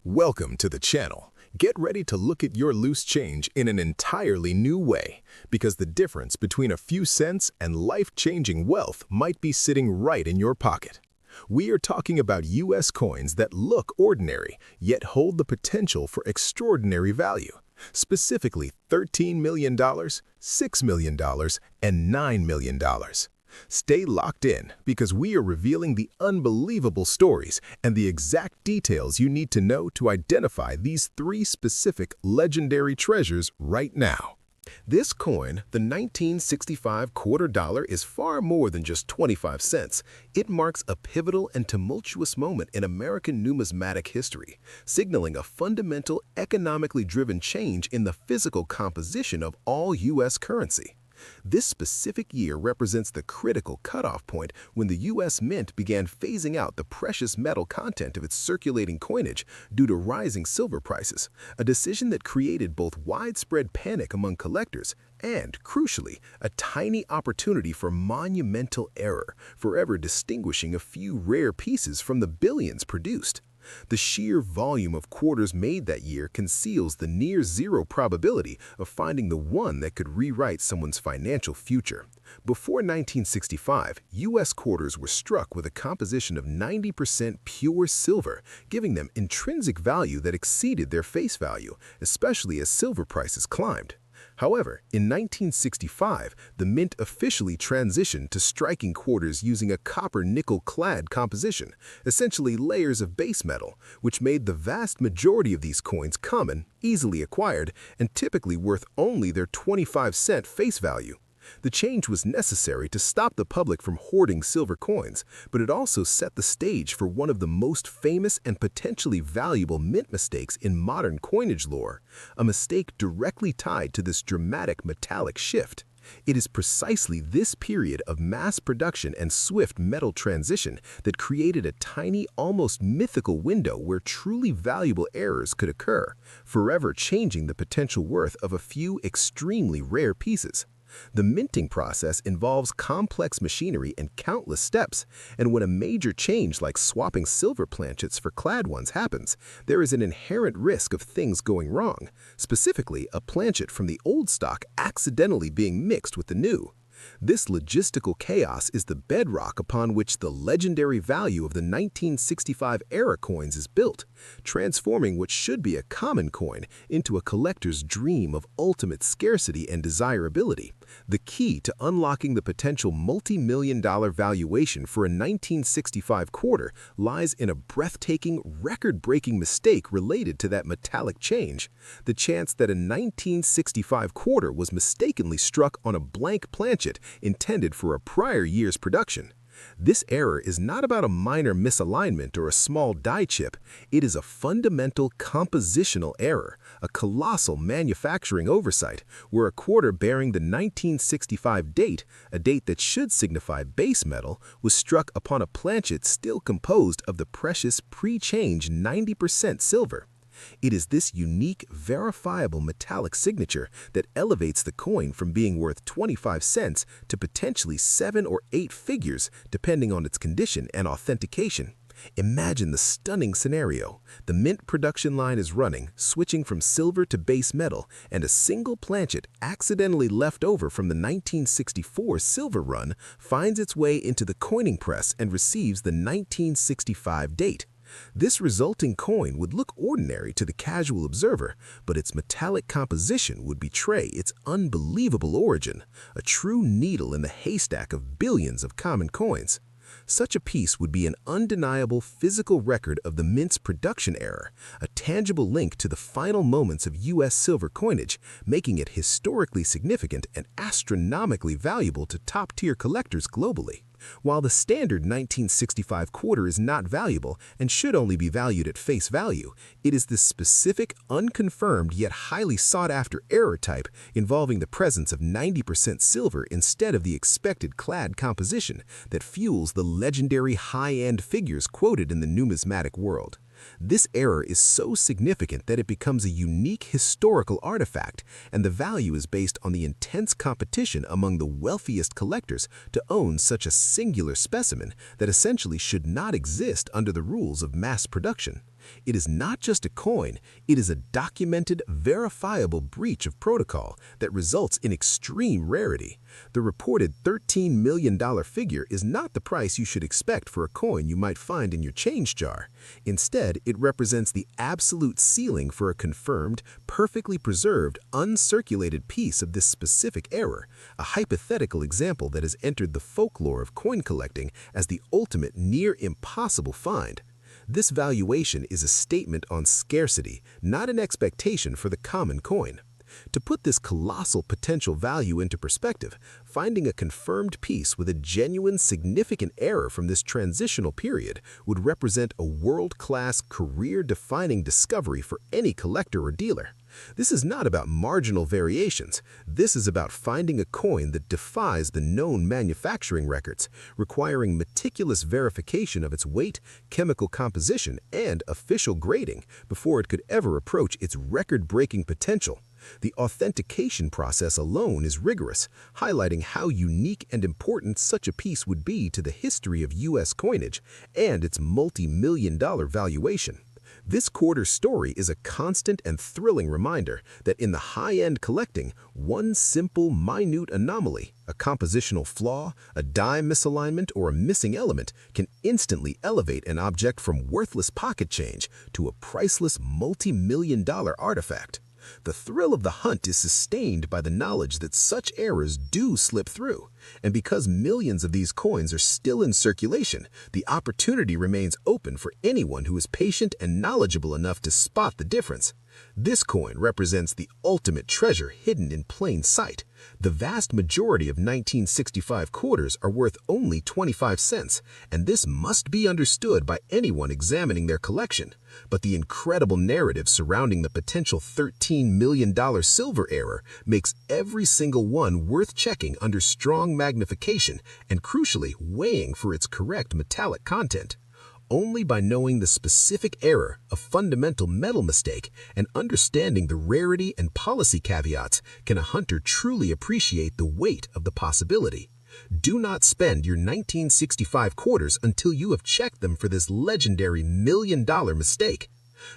Welcome to the channel. Get ready to look at your loose change in an entirely new way, because the difference between a few cents and life-changing wealth might be sitting right in your pocket. We are talking about U.S. coins that look ordinary, yet hold the potential for extraordinary value. Specifically $13 million, $6 million, and $9 million. Stay locked in, because we are revealing the unbelievable stories and the exact details you need to know to identify these three specific legendary treasures right now. This coin, the 1965 quarter dollar, is far more than just 25 cents. It marks a pivotal and tumultuous moment in American numismatic history, signaling a fundamental economically driven change in the physical composition of all U.S. currency. This specific year represents the critical cutoff point when the U.S. Mint began phasing out the precious metal content of its circulating coinage due to rising silver prices, a decision that created both widespread panic among collectors and, crucially, a tiny opportunity for monumental error, forever distinguishing a few rare pieces from the billions produced. The sheer volume of quarters made that year conceals the near-zero probability of finding the one that could rewrite someone's financial future. Before 1965, U.S. quarters were struck with a composition of 90% pure silver, giving them intrinsic value that exceeded their face value, especially as silver prices climbed. However, in 1965, the Mint officially transitioned to striking quarters using a copper-nickel-clad composition, essentially layers of base metal, which made the vast majority of these coins common, easily acquired, and typically worth only their 25-cent face value. The change was necessary to stop the public from hoarding silver coins, but it also set the stage for one of the most famous and potentially valuable mint mistakes in modern coinage lore, a mistake directly tied to this dramatic metallic shift. It is precisely this period of mass production and swift metal transition that created a tiny, almost mythical window where truly valuable errors could occur, forever changing the potential worth of a few extremely rare pieces. The minting process involves complex machinery and countless steps, and when a major change like swapping silver planchets for clad ones happens, there is an inherent risk of things going wrong, specifically a planchet from the old stock accidentally being mixed with the new. This logistical chaos is the bedrock upon which the legendary value of the 1965-era coins is built, transforming what should be a common coin into a collector's dream of ultimate scarcity and desirability. The key to unlocking the potential multi-million-dollar valuation for a 1965 quarter lies in a breathtaking, record-breaking mistake related to that metallic change: the chance that a 1965 quarter was mistakenly struck on a blank planchet intended for a prior year's production. This error is not about a minor misalignment or a small die chip. It is a fundamental compositional error, a colossal manufacturing oversight, where a quarter bearing the 1965 date, a date that should signify base metal, was struck upon a planchet still composed of the precious pre-change 90% silver. It is this unique, verifiable metallic signature that elevates the coin from being worth 25 cents to potentially 7 or 8 figures, depending on its condition and authentication. Imagine the stunning scenario. The mint production line is running, switching from silver to base metal, and a single planchet accidentally left over from the 1964 silver run finds its way into the coining press and receives the 1965 date. This resulting coin would look ordinary to the casual observer, but its metallic composition would betray its unbelievable origin, a true needle in the haystack of billions of common coins. Such a piece would be an undeniable physical record of the mint's production error, a tangible link to the final moments of U.S. silver coinage, making it historically significant and astronomically valuable to top-tier collectors globally. While the standard 1965 quarter is not valuable and should only be valued at face value, it is this specific, unconfirmed yet highly sought-after error type involving the presence of 90% silver instead of the expected clad composition that fuels the legendary high-end figures quoted in the numismatic world. This error is so significant that it becomes a unique historical artifact, and the value is based on the intense competition among the wealthiest collectors to own such a singular specimen that essentially should not exist under the rules of mass production. It is not just a coin, it is a documented, verifiable breach of protocol that results in extreme rarity. The reported $13 million figure is not the price you should expect for a coin you might find in your change jar. Instead, it represents the absolute ceiling for a confirmed, perfectly preserved, uncirculated piece of this specific error, a hypothetical example that has entered the folklore of coin collecting as the ultimate near impossible find. This valuation is a statement on scarcity, not an expectation for the common coin. To put this colossal potential value into perspective, finding a confirmed piece with a genuine significant error from this transitional period would represent a world-class, career-defining discovery for any collector or dealer. This is not about marginal variations. This is about finding a coin that defies the known manufacturing records, requiring meticulous verification of its weight, chemical composition, and official grading before it could ever approach its record-breaking potential. The authentication process alone is rigorous, highlighting how unique and important such a piece would be to the history of U.S. coinage and its multi-million-dollar valuation. This quarter's story is a constant and thrilling reminder that in the high-end collecting, one simple, minute anomaly, a compositional flaw, a die misalignment, or a missing element can instantly elevate an object from worthless pocket change to a priceless multi-million-dollar artifact. The thrill of the hunt is sustained by the knowledge that such errors do slip through, and because millions of these coins are still in circulation, the opportunity remains open for anyone who is patient and knowledgeable enough to spot the difference. This coin represents the ultimate treasure hidden in plain sight. The vast majority of 1965 quarters are worth only 25 cents, and this must be understood by anyone examining their collection. But the incredible narrative surrounding the potential $13 million silver error makes every single one worth checking under strong magnification and, crucially, weighing for its correct metallic content. Only by knowing the specific error, a fundamental metal mistake, and understanding the rarity and policy caveats can a hunter truly appreciate the weight of the possibility. Do not spend your 1965 quarters until you have checked them for this legendary million-dollar mistake.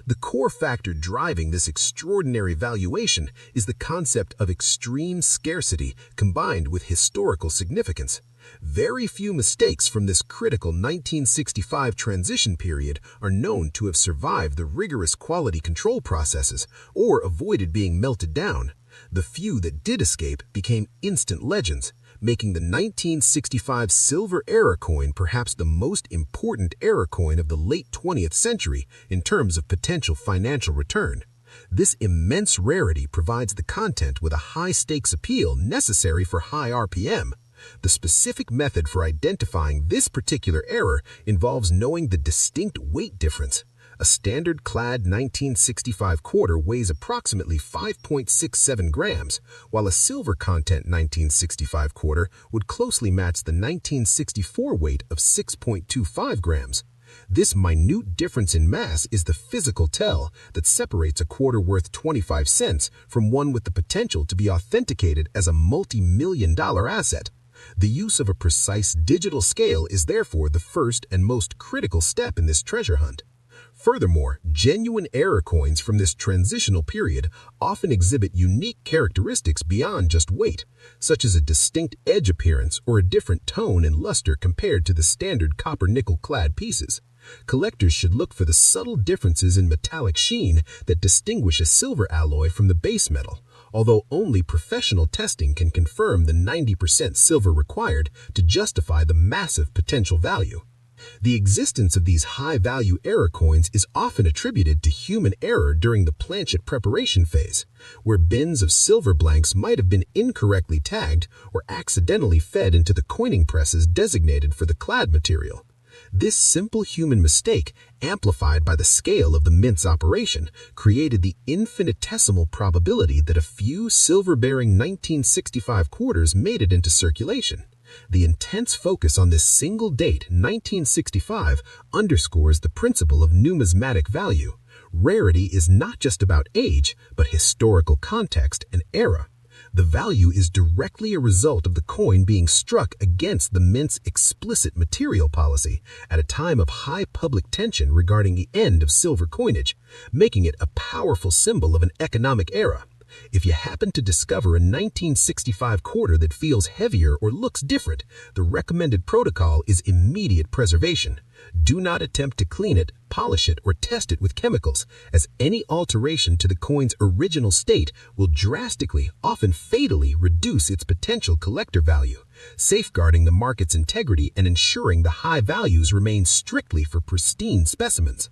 The core factor driving this extraordinary valuation is the concept of extreme scarcity combined with historical significance. Very few mistakes from this critical 1965 transition period are known to have survived the rigorous quality control processes or avoided being melted down. The few that did escape became instant legends, making the 1965 silver error coin perhaps the most important error coin of the late 20th century in terms of potential financial return. This immense rarity provides the content with a high-stakes appeal necessary for high RPM. The specific method for identifying this particular error involves knowing the distinct weight difference. A standard clad 1965 quarter weighs approximately 5.67 grams, while a silver content 1965 quarter would closely match the 1964 weight of 6.25 grams. This minute difference in mass is the physical tell that separates a quarter worth 25 cents from one with the potential to be authenticated as a multi-million-dollar asset. The use of a precise digital scale is therefore the first and most critical step in this treasure hunt. Furthermore, genuine error coins from this transitional period often exhibit unique characteristics beyond just weight, such as a distinct edge appearance or a different tone and luster compared to the standard copper-nickel-clad pieces. Collectors should look for the subtle differences in metallic sheen that distinguish a silver alloy from the base metal, although only professional testing can confirm the 90% silver required to justify the massive potential value. The existence of these high-value error coins is often attributed to human error during the planchet preparation phase, where bins of silver blanks might have been incorrectly tagged or accidentally fed into the coining presses designated for the clad material. This simple human mistake, amplified by the scale of the mint's operation, created the infinitesimal probability that a few silver-bearing 1965 quarters made it into circulation. The intense focus on this single date, 1965, underscores the principle of numismatic value. Rarity is not just about age, but historical context and era. The value is directly a result of the coin being struck against the mint's explicit material policy at a time of high public tension regarding the end of silver coinage, making it a powerful symbol of an economic era. If you happen to discover a 1965 quarter that feels heavier or looks different, the recommended protocol is immediate preservation. Do not attempt to clean it, polish it, or test it with chemicals, as any alteration to the coin's original state will drastically, often fatally, reduce its potential collector value, safeguarding the market's integrity and ensuring the high values remain strictly for pristine specimens.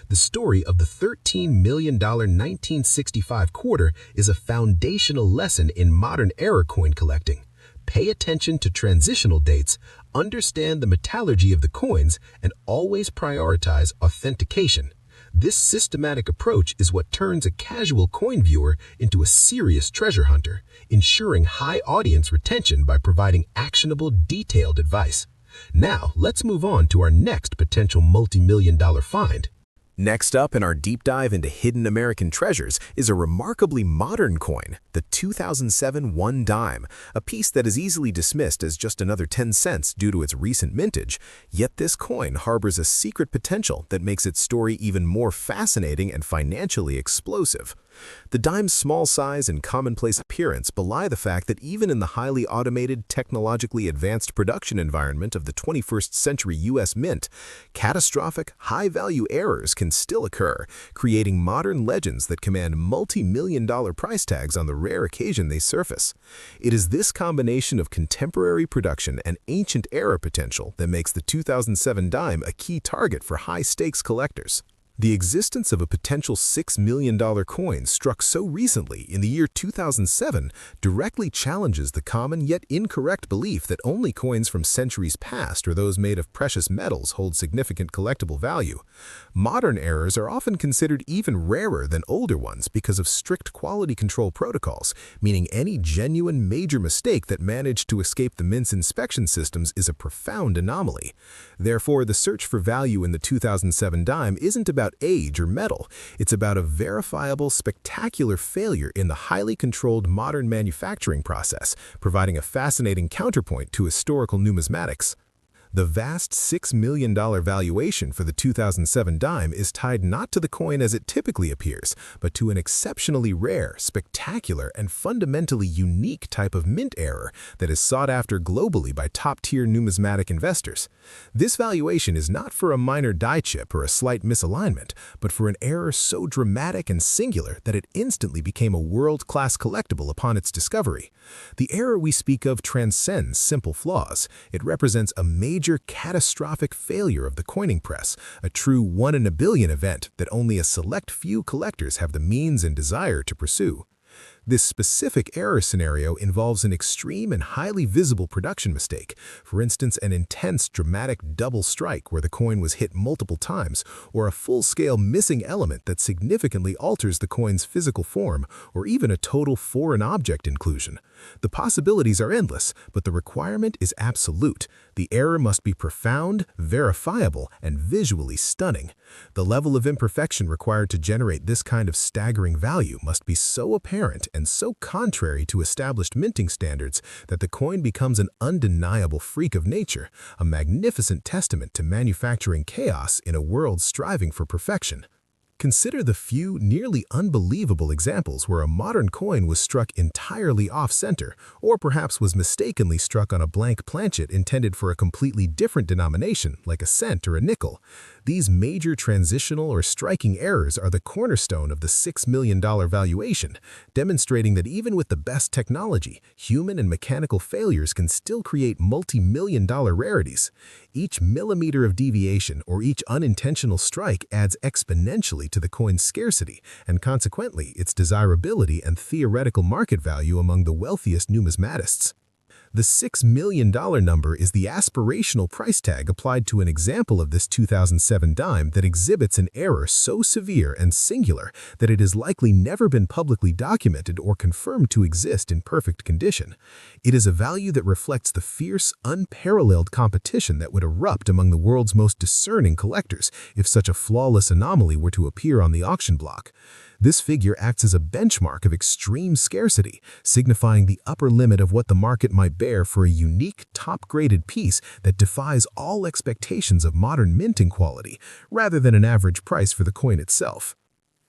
The story of the $13 million 1965 quarter is a foundational lesson in modern era coin collecting. Pay attention to transitional dates, understand the metallurgy of the coins, and always prioritize authentication. This systematic approach is what turns a casual coin viewer into a serious treasure hunter, ensuring high audience retention by providing actionable, detailed advice. Now, let's move on to our next potential multi-million-dollar find. Next up in our deep dive into hidden American treasures is a remarkably modern coin, the 2007 one dime, a piece that is easily dismissed as just another 10 cents due to its recent mintage. Yet this coin harbors a secret potential that makes its story even more fascinating and financially explosive. The dime's small size and commonplace appearance belie the fact that even in the highly automated, technologically advanced production environment of the 21st century U.S. Mint, catastrophic, high-value errors can still occur, creating modern legends that command multi-million-dollar price tags on the rare occasion they surface. It is this combination of contemporary production and ancient era potential that makes the 2007 dime a key target for high-stakes collectors. The existence of a potential $6 million coin struck so recently in the year 2007 directly challenges the common yet incorrect belief that only coins from centuries past or those made of precious metals hold significant collectible value. Modern errors are often considered even rarer than older ones because of strict quality control protocols, meaning any genuine major mistake that managed to escape the Mint's inspection systems is a profound anomaly. Therefore, the search for value in the 2007 dime isn't about age or metal. It's about a verifiable, spectacular failure in the highly controlled modern manufacturing process, providing a fascinating counterpoint to historical numismatics. The vast $6 million valuation for the 2007 dime is tied not to the coin as it typically appears, but to an exceptionally rare, spectacular, and fundamentally unique type of mint error that is sought after globally by top-tier numismatic investors. This valuation is not for a minor die chip or a slight misalignment, but for an error so dramatic and singular that it instantly became a world-class collectible upon its discovery. The error we speak of transcends simple flaws. It represents a major catastrophic failure of the coining press, a true one-in-a-billion event that only a select few collectors have the means and desire to pursue. This specific error scenario involves an extreme and highly visible production mistake, for instance an intense dramatic double strike where the coin was hit multiple times, or a full-scale missing element that significantly alters the coin's physical form, or even a total foreign object inclusion. The possibilities are endless, but the requirement is absolute. The error must be profound, verifiable, and visually stunning. The level of imperfection required to generate this kind of staggering value must be so apparent and so contrary to established minting standards that the coin becomes an undeniable freak of nature, a magnificent testament to manufacturing chaos in a world striving for perfection. Consider the few, nearly unbelievable examples where a modern coin was struck entirely off-center, or perhaps was mistakenly struck on a blank planchet intended for a completely different denomination, like a cent or a nickel. These major transitional or striking errors are the cornerstone of the $6 million valuation, demonstrating that even with the best technology, human and mechanical failures can still create multi-million-dollar rarities. Each millimeter of deviation or each unintentional strike adds exponentially to the coin's scarcity and consequently its desirability and theoretical market value among the wealthiest numismatists. The $6 million number is the aspirational price tag applied to an example of this 2007 dime that exhibits an error so severe and singular that it has likely never been publicly documented or confirmed to exist in perfect condition. It is a value that reflects the fierce, unparalleled competition that would erupt among the world's most discerning collectors if such a flawless anomaly were to appear on the auction block. This figure acts as a benchmark of extreme scarcity, signifying the upper limit of what the market might bear for a unique, top-graded piece that defies all expectations of modern minting quality, rather than an average price for the coin itself.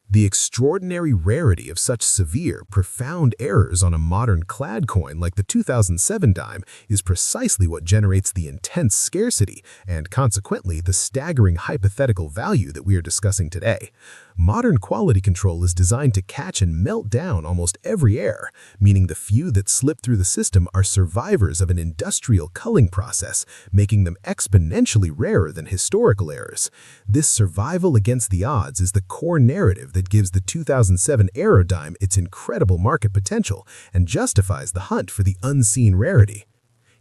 The extraordinary rarity of such severe, profound errors on a modern clad coin like the 2007 dime is precisely what generates the intense scarcity and, consequently, the staggering hypothetical value that we are discussing today. Modern quality control is designed to catch and melt down almost every error, meaning the few that slip through the system are survivors of an industrial culling process, making them exponentially rarer than historical errors. This survival against the odds is the core narrative that gives the 2007 error dime its incredible market potential and justifies the hunt for the unseen rarity.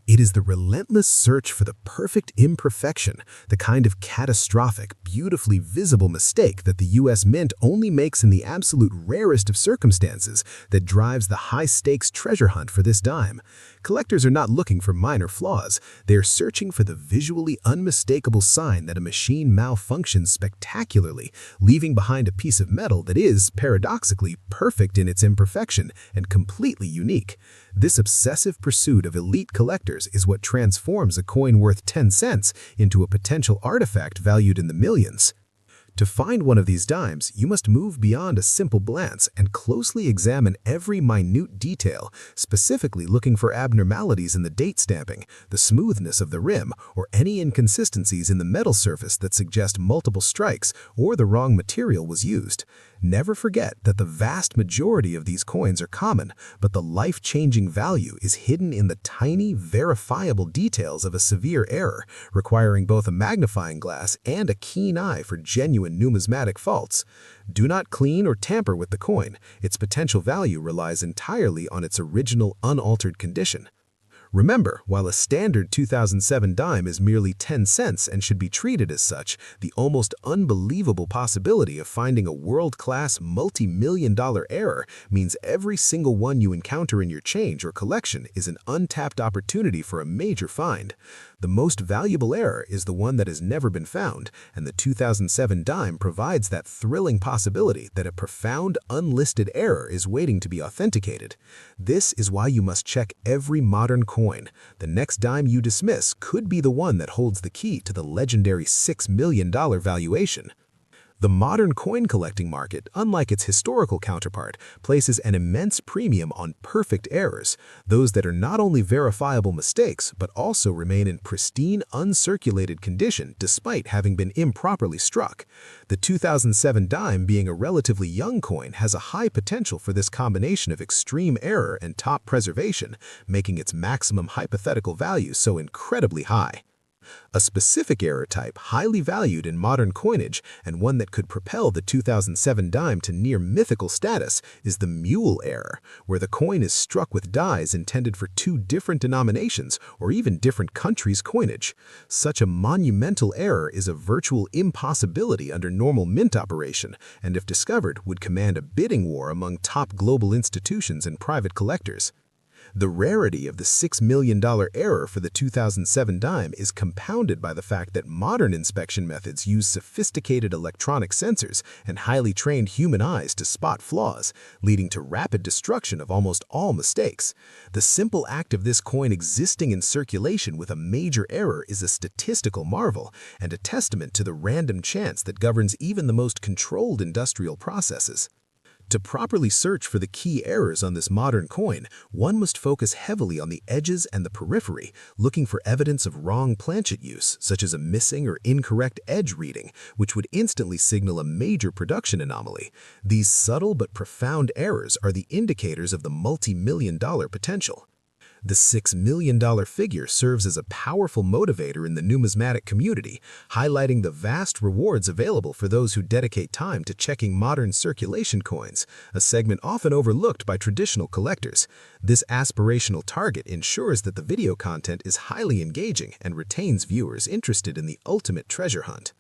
It is the relentless search for the perfect imperfection, the kind of catastrophic, beautifully visible mistake that the U.S. Mint only makes in the absolute rarest of circumstances, that drives the high-stakes treasure hunt for this dime. Collectors are not looking for minor flaws. They are searching for the visually unmistakable sign that a machine malfunctions spectacularly, leaving behind a piece of metal that is, paradoxically, perfect in its imperfection and completely unique. This obsessive pursuit of elite collectors is what transforms a coin worth 10 cents into a potential artifact valued in the millions. To find one of these dimes, you must move beyond a simple glance and closely examine every minute detail, specifically looking for abnormalities in the date stamping, the smoothness of the rim, or any inconsistencies in the metal surface that suggest multiple strikes or the wrong material was used. Never forget that the vast majority of these coins are common, but the life-changing value is hidden in the tiny, verifiable details of a severe error, requiring both a magnifying glass and a keen eye for genuine numismatic faults. Do not clean or tamper with the coin. Its potential value relies entirely on its original, unaltered condition. Remember, while a standard 2007 dime is merely 10 cents and should be treated as such, the almost unbelievable possibility of finding a world-class, multi-million-dollar error means every single one you encounter in your change or collection is an untapped opportunity for a major find. The most valuable error is the one that has never been found, and the 2007 dime provides that thrilling possibility that a profound, unlisted error is waiting to be authenticated. This is why you must check every modern coin. The next dime you dismiss could be the one that holds the key to the legendary $6 million valuation. The modern coin collecting market, unlike its historical counterpart, places an immense premium on perfect errors, those that are not only verifiable mistakes but also remain in pristine, uncirculated condition despite having been improperly struck. The 2007 dime, being a relatively young coin, has a high potential for this combination of extreme error and top preservation, making its maximum hypothetical value so incredibly high. A specific error type highly valued in modern coinage and one that could propel the 2007 dime to near mythical status is the mule error, where the coin is struck with dies intended for two different denominations or even different countries' coinage. Such a monumental error is a virtual impossibility under normal mint operation, and if discovered, would command a bidding war among top global institutions and private collectors. The rarity of the $6 million error for the 2007 dime is compounded by the fact that modern inspection methods use sophisticated electronic sensors and highly trained human eyes to spot flaws, leading to rapid destruction of almost all mistakes. The simple act of this coin existing in circulation with a major error is a statistical marvel and a testament to the random chance that governs even the most controlled industrial processes. To properly search for the key errors on this modern coin, one must focus heavily on the edges and the periphery, looking for evidence of wrong-planchet use, such as a missing or incorrect edge reading, which would instantly signal a major production anomaly. These subtle but profound errors are the indicators of the multi-million-dollar potential. The $6 million figure serves as a powerful motivator in the numismatic community, highlighting the vast rewards available for those who dedicate time to checking modern circulation coins, a segment often overlooked by traditional collectors. This aspirational target ensures that the video content is highly engaging and retains viewers interested in the ultimate treasure hunt.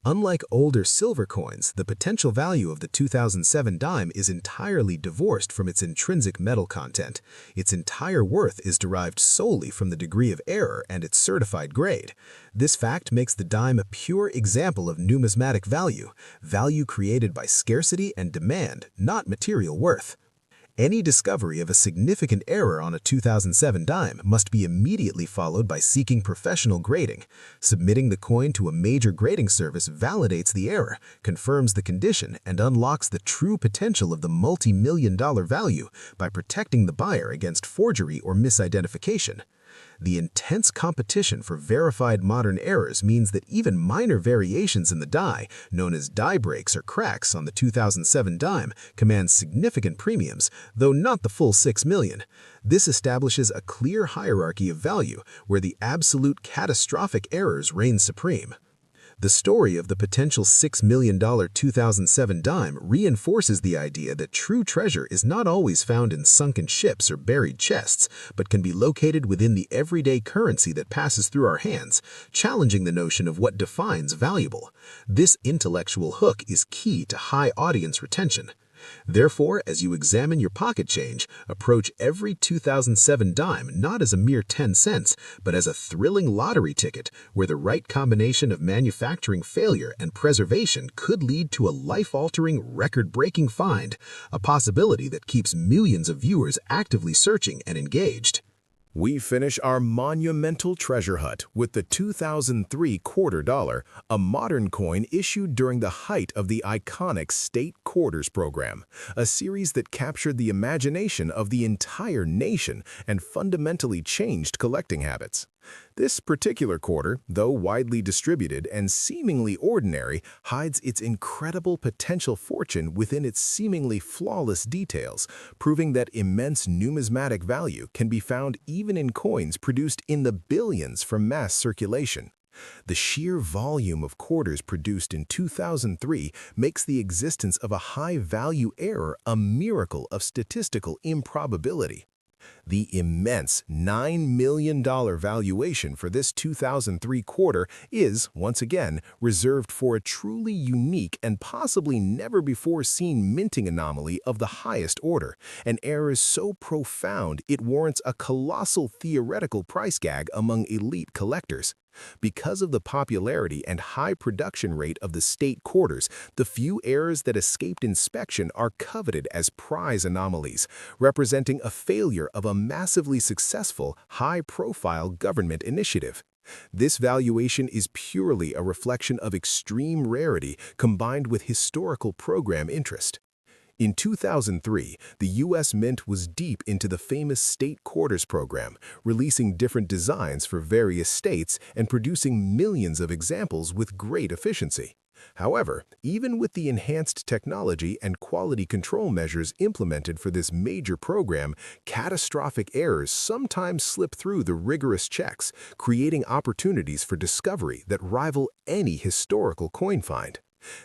Unlike older silver coins, the potential value of the 2007 dime is entirely divorced from its intrinsic metal content. Its entire worth is derived solely from the degree of error and its certified grade. This fact makes the dime a pure example of numismatic value, value created by scarcity and demand, not material worth. Any discovery of a significant error on a 2007 dime must be immediately followed by seeking professional grading. Submitting the coin to a major grading service validates the error, confirms the condition, and unlocks the true potential of the multi-million-dollar value by protecting the buyer against forgery or misidentification. The intense competition for verified modern errors means that even minor variations in the die, known as die breaks or cracks on the 2007 dime, command significant premiums, though not the full $6 million. This establishes a clear hierarchy of value where the absolute catastrophic errors reign supreme. The story of the potential $6 million 2007 dime reinforces the idea that true treasure is not always found in sunken ships or buried chests, but can be located within the everyday currency that passes through our hands, challenging the notion of what defines valuable. This intellectual hook is key to high audience retention. Therefore, as you examine your pocket change, approach every 2007 dime not as a mere 10 cents, but as a thrilling lottery ticket where the right combination of manufacturing failure and preservation could lead to a life-altering, record-breaking find, a possibility that keeps millions of viewers actively searching and engaged. We finish our monumental treasure hunt with the 2003 quarter dollar, a modern coin issued during the height of the iconic State Quarters program, a series that captured the imagination of the entire nation and fundamentally changed collecting habits. This particular quarter, though widely distributed and seemingly ordinary, hides its incredible potential fortune within its seemingly flawless details, proving that immense numismatic value can be found even in coins produced in the billions for mass circulation. The sheer volume of quarters produced in 2003 makes the existence of a high-value error a miracle of statistical improbability. The immense $9 million valuation for this 2003 quarter is, once again, reserved for a truly unique and possibly never-before-seen minting anomaly of the highest order, an error so profound it warrants a colossal theoretical price gag among elite collectors. Because of the popularity and high production rate of the State Quarters, the few errors that escaped inspection are coveted as prize anomalies, representing a failure of a massively successful, high-profile government initiative. This valuation is purely a reflection of extreme rarity combined with historical program interest. In 2003, the U.S. Mint was deep into the famous State Quarters program, releasing different designs for various states and producing millions of examples with great efficiency. However, even with the enhanced technology and quality control measures implemented for this major program, catastrophic errors sometimes slip through the rigorous checks, creating opportunities for discovery that rival any historical coin find.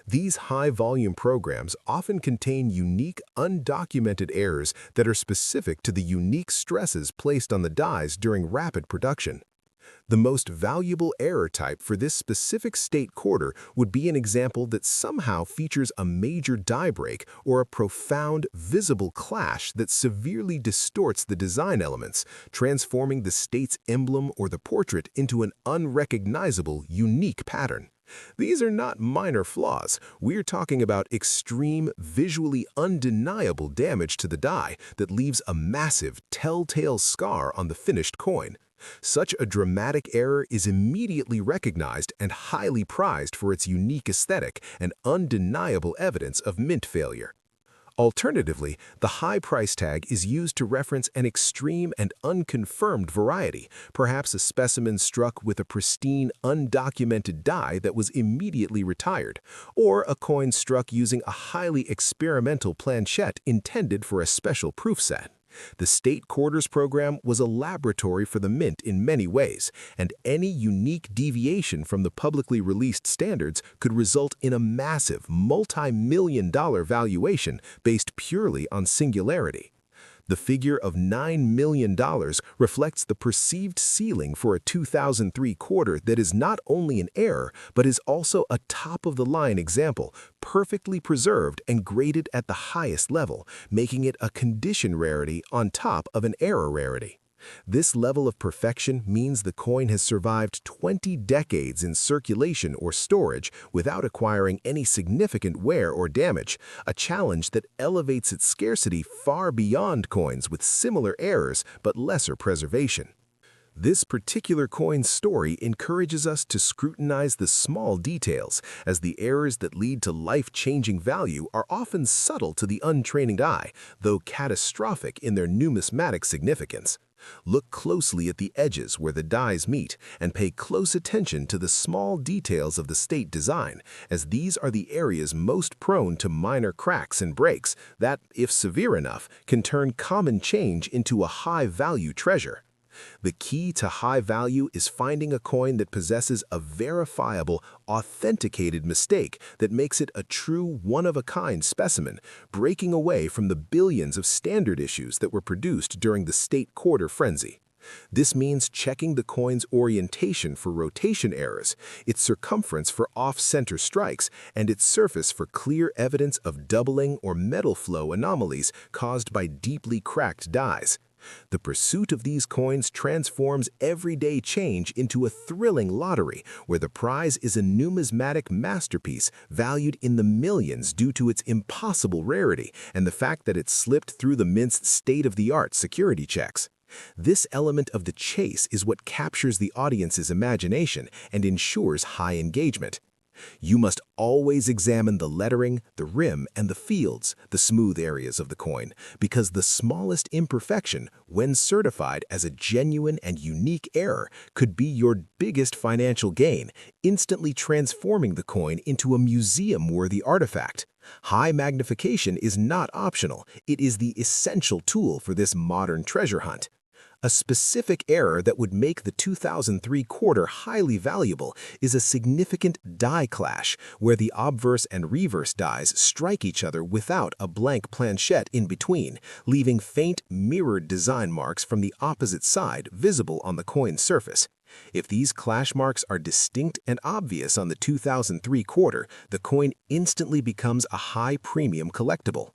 These high-volume programs often contain unique, undocumented errors that are specific to the unique stresses placed on the dies during rapid production. The most valuable error type for this specific State Quarter would be an example that somehow features a major die break or a profound, visible clash that severely distorts the design elements, transforming the state's emblem or the portrait into an unrecognizable, unique pattern. These are not minor flaws. We're talking about extreme, visually undeniable damage to the die that leaves a massive, telltale scar on the finished coin. Such a dramatic error is immediately recognized and highly prized for its unique aesthetic and undeniable evidence of mint failure. Alternatively, the high price tag is used to reference an extreme and unconfirmed variety, perhaps a specimen struck with a pristine, undocumented die that was immediately retired, or a coin struck using a highly experimental planchet intended for a special proof set. The State Quarters program was a laboratory for the mint in many ways, and any unique deviation from the publicly released standards could result in a massive, multi-million-dollar valuation based purely on singularity. The figure of $9 million reflects the perceived ceiling for a 2003 quarter that is not only an error, but is also a top-of-the-line example, perfectly preserved and graded at the highest level, making it a condition rarity on top of an error rarity. This level of perfection means the coin has survived 20 decades in circulation or storage without acquiring any significant wear or damage, a challenge that elevates its scarcity far beyond coins with similar errors but lesser preservation. This particular coin's story encourages us to scrutinize the small details, as the errors that lead to life-changing value are often subtle to the untrained eye, though catastrophic in their numismatic significance. Look closely at the edges where the dies meet and pay close attention to the small details of the state design, as these are the areas most prone to minor cracks and breaks that, if severe enough, can turn common change into a high-value treasure. The key to high value is finding a coin that possesses a verifiable, authenticated mistake that makes it a true one-of-a-kind specimen, breaking away from the billions of standard issues that were produced during the state quarter frenzy. This means checking the coin's orientation for rotation errors, its circumference for off-center strikes, and its surface for clear evidence of doubling or metal flow anomalies caused by deeply cracked dies. The pursuit of these coins transforms everyday change into a thrilling lottery where the prize is a numismatic masterpiece valued in the millions due to its impossible rarity and the fact that it slipped through the mint's state-of-the-art security checks. This element of the chase is what captures the audience's imagination and ensures high engagement. You must always examine the lettering, the rim, and the fields, the smooth areas of the coin, because the smallest imperfection, when certified as a genuine and unique error, could be your biggest financial gain, instantly transforming the coin into a museum-worthy artifact. High magnification is not optional, it is the essential tool for this modern treasure hunt. A specific error that would make the 2003 quarter highly valuable is a significant die clash, where the obverse and reverse dies strike each other without a blank planchet in between, leaving faint, mirrored design marks from the opposite side visible on the coin's surface. If these clash marks are distinct and obvious on the 2003 quarter, the coin instantly becomes a high-premium collectible.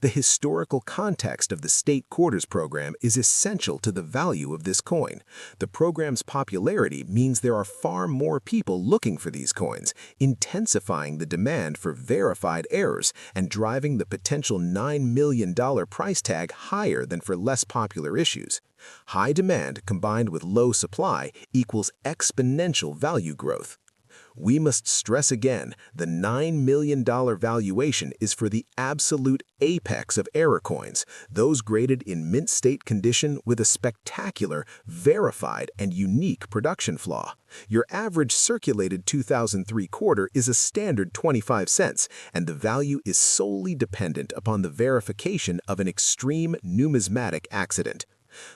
The historical context of the state quarters program is essential to the value of this coin. The program's popularity means there are far more people looking for these coins, intensifying the demand for verified errors and driving the potential $9 million price tag higher than for less popular issues. High demand combined with low supply equals exponential value growth. We must stress again, the $9 million valuation is for the absolute apex of error coins, those graded in mint state condition with a spectacular, verified, and unique production flaw. Your average circulated 2003 quarter is a standard 25 cents, and the value is solely dependent upon the verification of an extreme numismatic accident.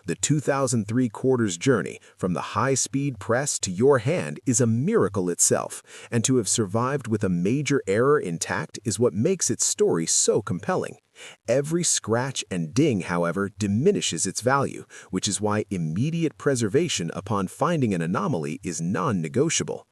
The 2003 quarter's journey from the high-speed press to your hand is a miracle itself, and to have survived with a major error intact is what makes its story so compelling. Every scratch and ding, however, diminishes its value, which is why immediate preservation upon finding an anomaly is non-negotiable.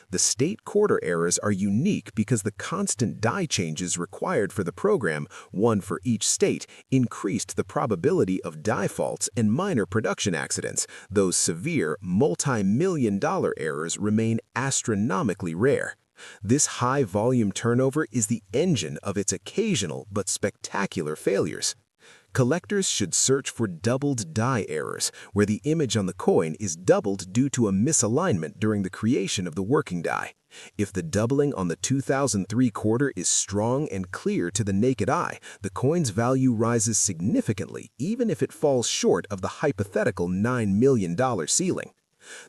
The state quarter errors are unique because the constant die changes required for the program, one for each state, increased the probability of die faults and minor production accidents. Those severe, multi-million-dollar errors remain astronomically rare. This high-volume turnover is the engine of its occasional but spectacular failures. Collectors should search for doubled die errors, where the image on the coin is doubled due to a misalignment during the creation of the working die. If the doubling on the 2003 quarter is strong and clear to the naked eye, the coin's value rises significantly, even if it falls short of the hypothetical $9 million ceiling.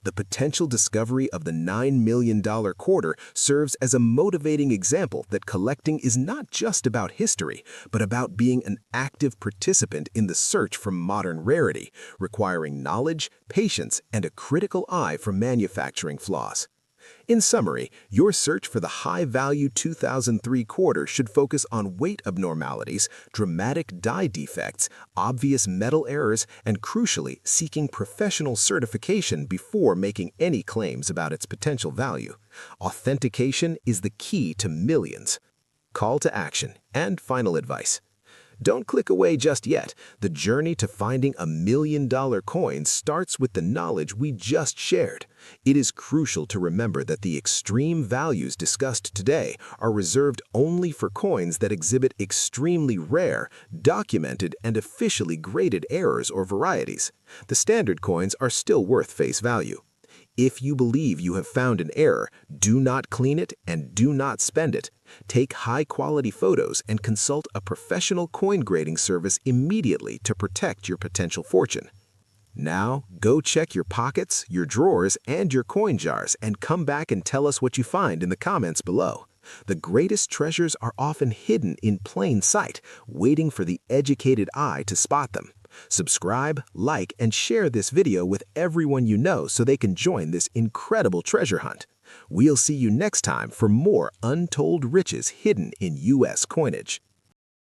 The potential discovery of the $9 million quarter serves as a motivating example that collecting is not just about history, but about being an active participant in the search for modern rarity, requiring knowledge, patience, and a critical eye for manufacturing flaws. In summary, your search for the high-value 2003 quarter should focus on weight abnormalities, dramatic die defects, obvious metal errors, and crucially, seeking professional certification before making any claims about its potential value. Authentication is the key to millions. Call to action and final advice. Don't click away just yet. The journey to finding $1 million coin starts with the knowledge we just shared. It is crucial to remember that the extreme values discussed today are reserved only for coins that exhibit extremely rare, documented, and officially graded errors or varieties. The standard coins are still worth face value. If you believe you have found an error, do not clean it and do not spend it. Take high-quality photos and consult a professional coin grading service immediately to protect your potential fortune. Now, go check your pockets, your drawers, and your coin jars and come back and tell us what you find in the comments below. The greatest treasures are often hidden in plain sight, waiting for the educated eye to spot them. Subscribe, like, and share this video with everyone you know so they can join this incredible treasure hunt. We'll see you next time for more untold riches hidden in U.S. coinage.